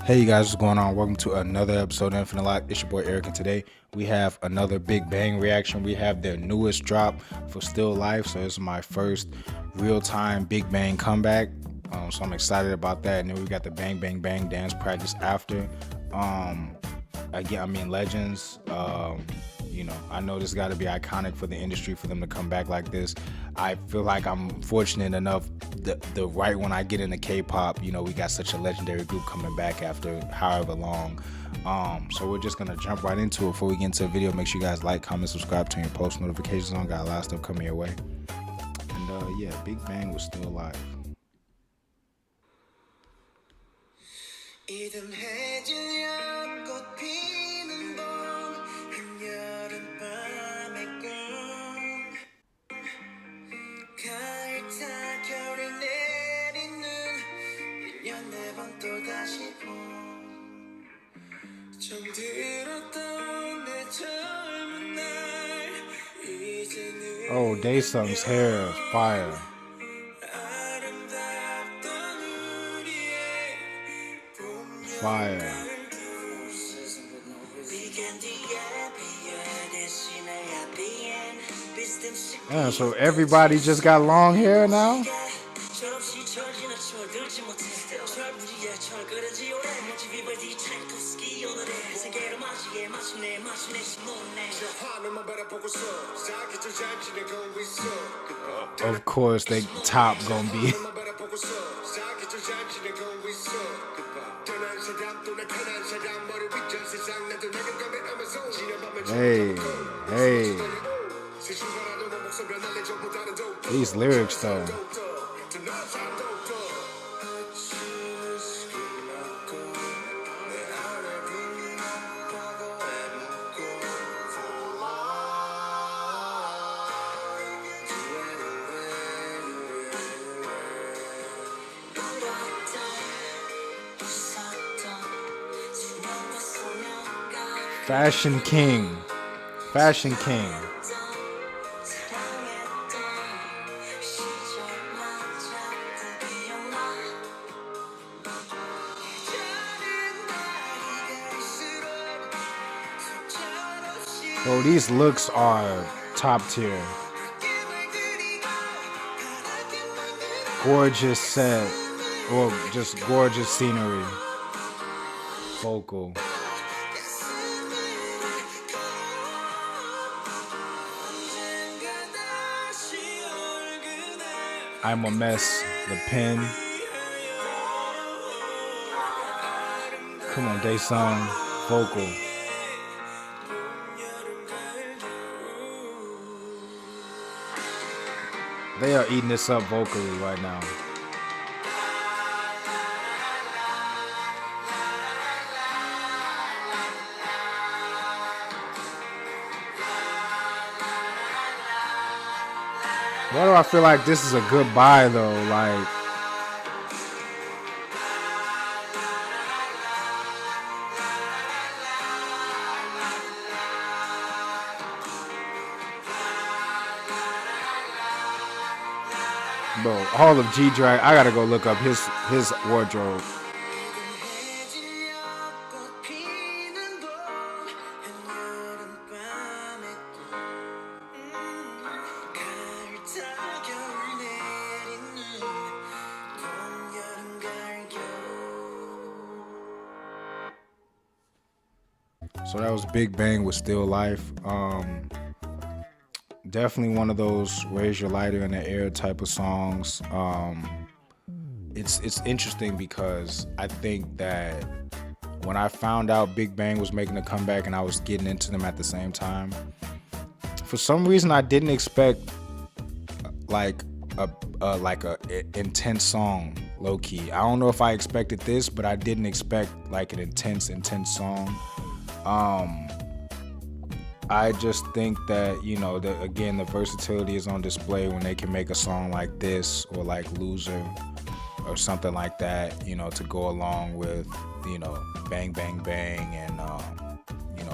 Hey you guys, what's going on? Welcome to another episode of Infinite Lock. It's your boy Eric, and today we have another Big Bang reaction. We have their newest drop for Still Life, so this is my first real-time Big Bang comeback. So I'm excited about that. And then we got the Bang Bang Bang dance practice after. Legends. I know this got to be iconic for the industry for them to come back like this. I feel like I'm fortunate enough the right when I get into K-pop, we got such a legendary group coming back after however long. So we're just gonna jump right into it. Before we get into the video, make sure you guys like, comment, subscribe, turn your post notifications on. Got a lot of stuff coming your way. And Big Bang was still alive. Oh, Daesung's hair is fire. Fire. Yeah, so everybody just got long hair now? Of course, they top gonna be. Hey. These lyrics though. Fashion King. Bro, these looks are top tier. Gorgeous set, or just gorgeous scenery. Vocal. I'm a Mess, the pen. Come on, Daesung, vocal. They are eating this up vocally right now. Why do I feel like this is a good buy though? Like, bro, all of G-Drag, I gotta go look up his wardrobe. So that was Big Bang with Still Life. Definitely one of those raise your lighter in the air type of songs. It's interesting because I think that when I found out Big Bang was making a comeback and I was getting into them at the same time, for some reason I didn't expect like a intense song, low key. I don't know if I expected this, but I didn't expect like an intense song. I just think that, again, the versatility is on display when they can make a song like this or like Loser or something like that, to go along with, Bang Bang Bang and,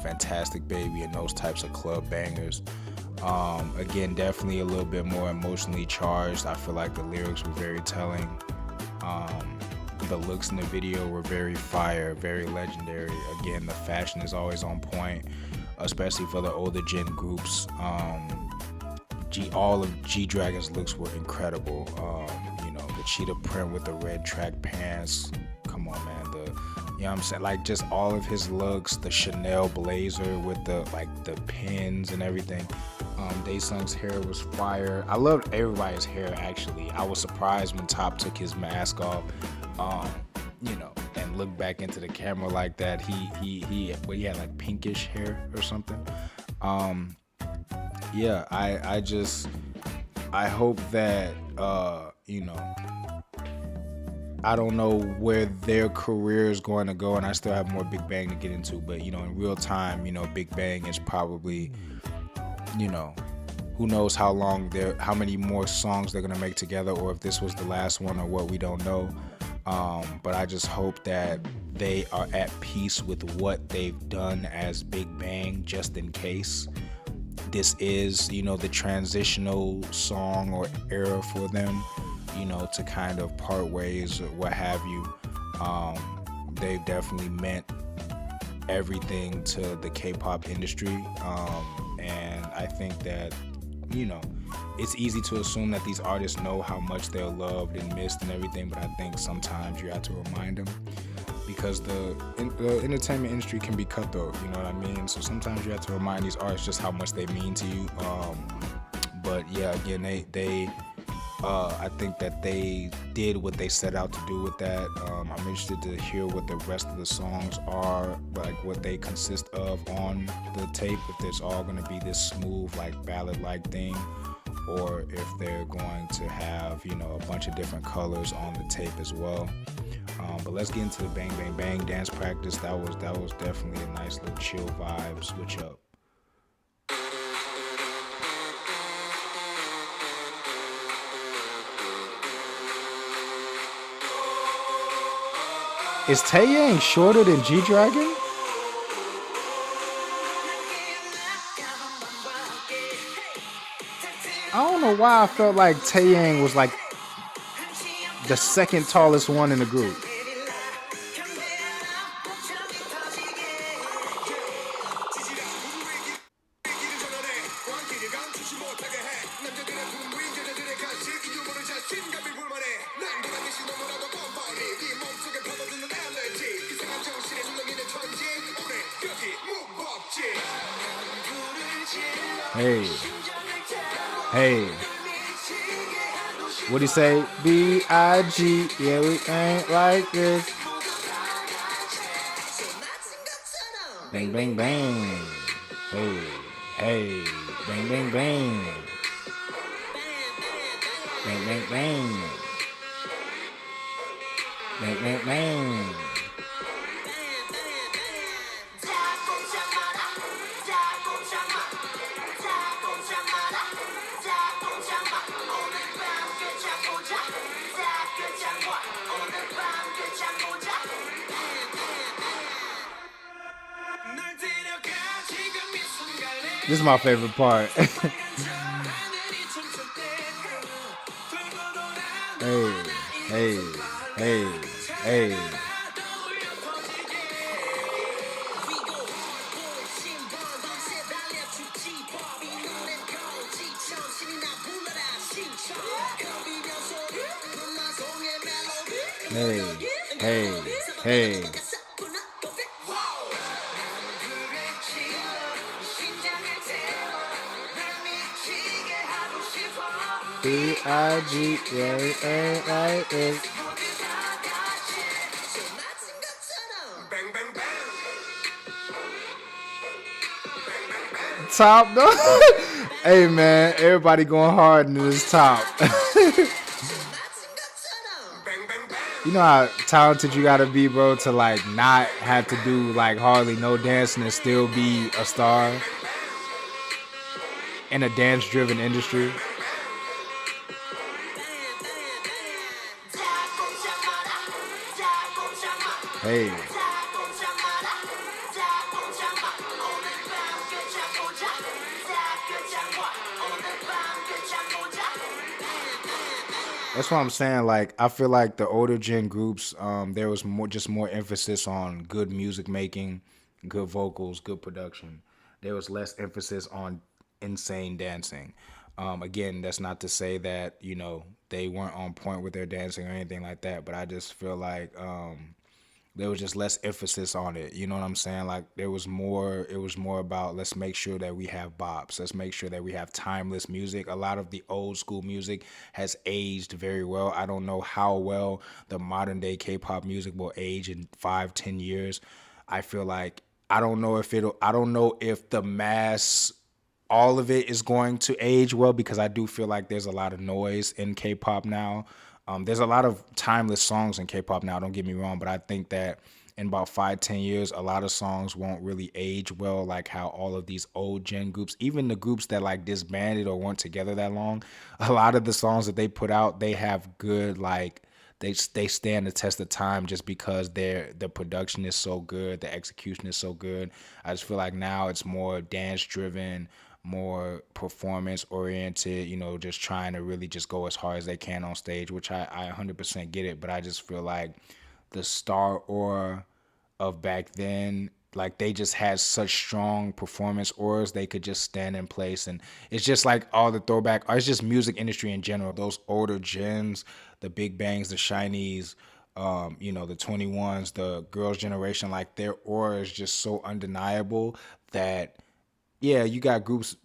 Fantastic Baby and those types of club bangers. Again, definitely a little bit more emotionally charged. I feel like the lyrics were very telling. The looks in the video were very fire, very legendary. Again, the fashion is always on point, especially for the older gen groups. All of G-Dragon's looks were incredible. The cheetah print with the red track pants. Come on, man. You know what I'm saying? Like, just all of his looks, the Chanel blazer with the pins and everything. Daesung's hair was fire. I loved everybody's hair, actually. I was surprised when Top took his mask off, and looked back into the camera like that. He had like pinkish hair or something. I hope that, I don't know where their career is going to go, and I still have more Big Bang to get into, but, in real time, Big Bang is probably, who knows how many more songs they're going to make together, or if this was the last one or what, we don't know. But I just hope that they are at peace with what they've done as Big Bang, just in case this is, the transitional song or era for them, to kind of part ways or what have you. They've definitely meant everything to the K-pop industry. And I think that, it's easy to assume that these artists know how much they're loved and missed and everything, but I think sometimes you have to remind them, because the entertainment industry can be cutthroat, you know what I mean? So sometimes you have to remind these artists just how much they mean to you. But yeah, again, I think that they did what they set out to do with that. I'm interested to hear what the rest of the songs are, like what they consist of on the tape, if it's all going to be this smooth, like ballad-like thing, or if they're going to have, a bunch of different colors on the tape as well. But let's get into the Bang Bang Bang dance practice. That was definitely a nice little chill vibe switch up. Is Taeyang shorter than G-Dragon? I don't know why I felt like Taeyang was like the second tallest one in the group. Hey, what'd he say? B-I-G, yeah, we ain't like this. Bang, bang, bang. Hey, bang, bang, bang. Bang, bang, bang. Bang, bang, bang. This is my favorite part. Hey. Hey. B-I-G, yeah, we ain't like this. Top, though. Hey, man, everybody going hard into this top. You know how talented you gotta be, bro, to like not have to do like hardly no dancing and still be a star in a dance-driven industry. Hey. That's what I'm saying. Like, I feel like the older gen groups, there was more emphasis on good music making, good vocals, good production. There was less emphasis on insane dancing. Again, that's not to say that they weren't on point with their dancing or anything like that, but I just feel like there was just less emphasis on it. You know what I'm saying? Like there was more, it was more about let's make sure that we have bops. Let's make sure that we have timeless music. A lot of the old school music has aged very well. I don't know how well the modern day K-pop music will age in 5, 10 years. I feel like I don't know if the mass all of it is going to age well because I do feel like there's a lot of noise in K-pop now. There's a lot of timeless songs in K-pop now. Don't get me wrong, but I think that in about 5, 10 years, a lot of songs won't really age well, like how all of these old gen groups, even the groups that like disbanded or weren't together that long, a lot of the songs that they put out, they have good like they stand the test of time just because the production is so good, the execution is so good. I just feel like now it's more dance driven, more performance oriented, just trying to really just go as hard as they can on stage, which I 100% get it. But I just feel like the star aura of back then, like they just had such strong performance auras, they could just stand in place. And it's just like all the throwback, or it's just music industry in general. Those older gens, the Big Bangs, the Shinies, the 21s, the Girls' Generation, like their aura is just so undeniable that yeah, you got groups,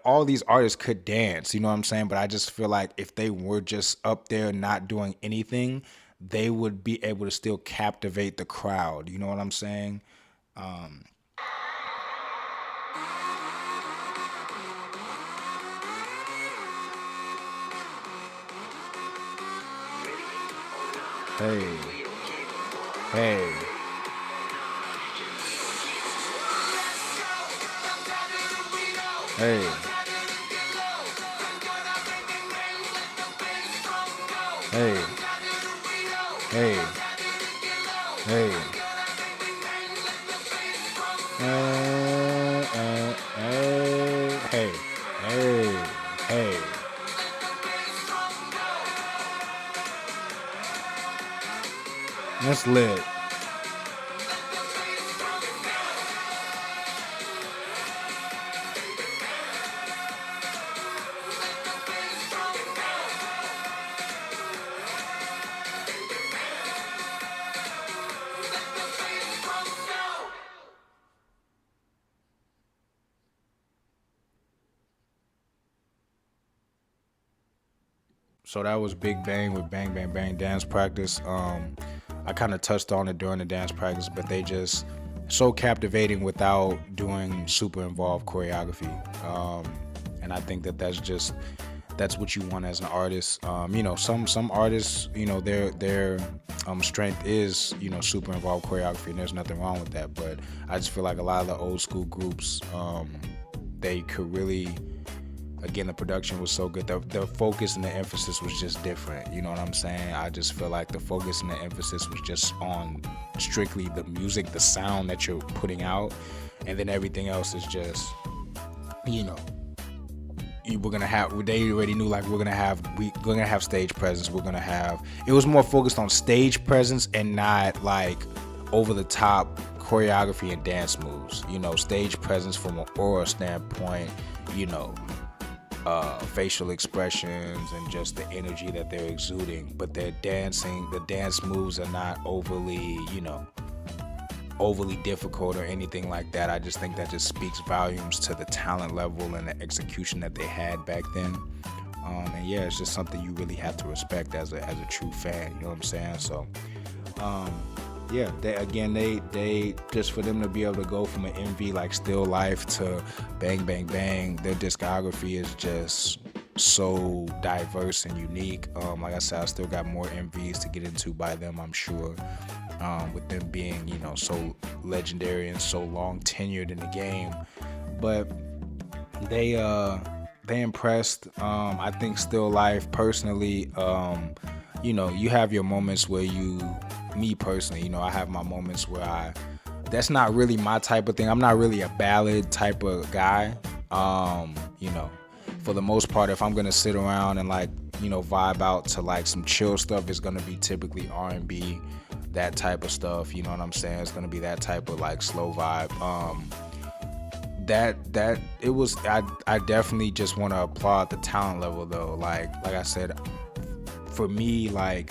all these artists could dance, you know what I'm saying? But I just feel like if they were just up there not doing anything, they would be able to still captivate the crowd, you know what I'm saying? Um, hey, hey, hey, hey, hey, hey, hey, hey, hey. That's lit. So that was Big Bang with Bang Bang Bang dance practice. I kind of touched on it during the dance practice, but they just so captivating without doing super involved choreography. And I think that that's what you want as an artist. Some artists, their strength is super involved choreography, and there's nothing wrong with that. But I just feel like a lot of the old school groups, they could really, again, the production was so good. The focus and the emphasis was just different. You know what I'm saying? I just feel like the focus and the emphasis was just on strictly the music, the sound that you're putting out, and then everything else is just, you know, we're gonna have. They already knew like we're gonna have stage presence. We're gonna have. It was more focused on stage presence and not like over the top choreography and dance moves. Stage presence from an aura standpoint. Facial expressions and just the energy that they're exuding, but the dance moves are not overly difficult or anything like that. I just think that just speaks volumes to the talent level and the execution that they had back then. And yeah, it's just something you really have to respect as a true fan. You know what I'm saying? So, yeah, they just for them to be able to go from an MV like Still Life to Bang Bang Bang, their discography is just so diverse and unique. Like I said, I still got more MVs to get into by them, I'm sure. With them being, so legendary and so long tenured in the game, but they impressed. I think Still Life personally, you have your moments where me personally, I have my moments where that's not really my type of thing. I'm not really a ballad type of guy. For the most part, if I'm gonna sit around and like vibe out to like some chill stuff, it's gonna be typically R&B, that type of stuff. You know what I'm saying? It's gonna be that type of like slow vibe. That it was. I definitely just want to applaud the talent level though. Like I said, for me, like,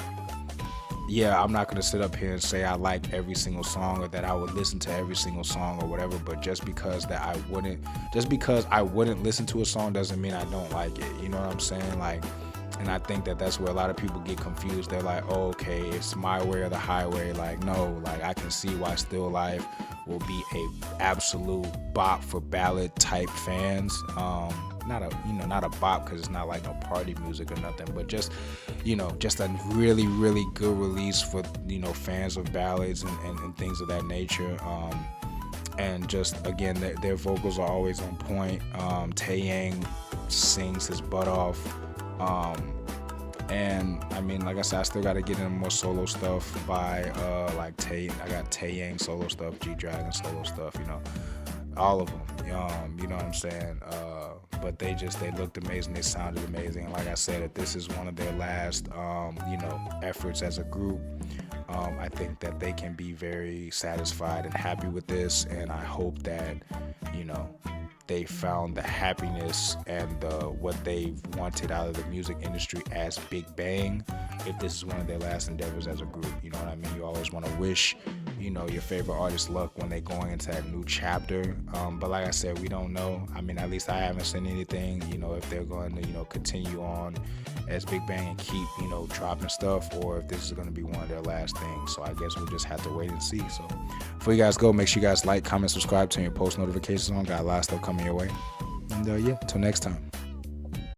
yeah, I'm not gonna sit up here and say I like every single song or that I would listen to every single song or whatever. But just because I wouldn't listen to a song doesn't mean I don't like it. You know what I'm saying? Like, and I think that's where a lot of people get confused. They're like, oh, okay, it's my way or the highway. Like, no, like I can see why Still Life will be a absolute bop for ballad type fans. Not a bop because it's not like no party music or nothing, but just a really, really good release for fans of ballads and things of that nature. And just again, their vocals are always on point. Taeyang sings his butt off. And I mean, like I said, I still got to get in more solo stuff by like I got Taeyang solo stuff, G-Dragon solo stuff, all of them. You know what I'm saying? But they looked amazing. They sounded amazing. And like I said, if this is one of their last, efforts as a group, I think that they can be very satisfied and happy with this. And I hope that, they found the happiness and what they wanted out of the music industry as Big Bang. If this is one of their last endeavors as a group, you know what I mean? You always want to wish, your favorite artist luck when they're going into that new chapter. But like I said, we don't know. I mean, at least I haven't seen anything, if they're going to, continue on as Big Bang and keep, dropping stuff, or if this is going to be one of their last things. So I guess we'll just have to wait and see. So before you guys go, make sure you guys like, comment, subscribe, turn your post notifications on. Got a lot of stuff coming your way. And yeah, until next time.